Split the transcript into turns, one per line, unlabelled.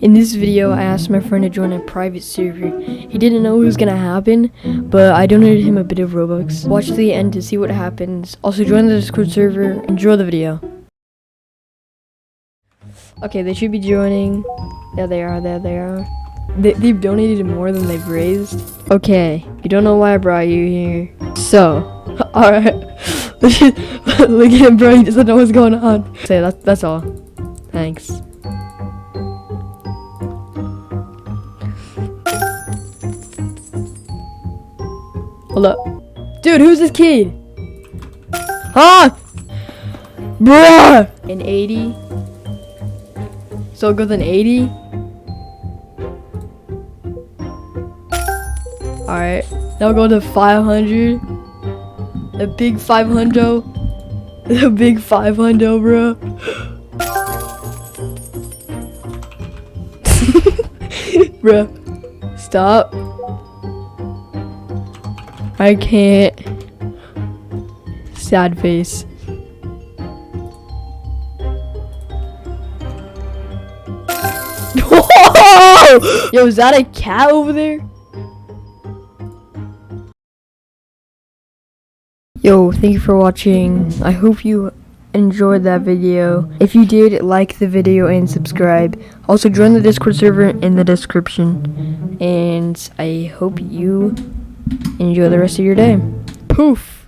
In this video, I asked my friend to join a private server. He didn't know what was gonna happen, but I donated him a bit of Robux. Watch to the end to see what happens. Also, join the Discord server. Enjoy the video. Okay, they should be joining. There they are, there they are. They've donated more than they've raised. Okay, you don't know why I brought you here. So, alright. Look at him, bro, he doesn't know what's going on. Say, that's all. Thanks. Hold up. Dude, who's this kid? Ah! Bruh! An 80. So good than 80. Alright. Now go to 500. A big 500. A big 500, bro. Bruh. Stop. I can't. Sad face. Yo, is that a cat over there? Yo, thank you for watching. I hope you enjoyed that video. If you did, like the video and subscribe. Also, join the Discord server in the description. And I hope you enjoy the rest of your day. Poof!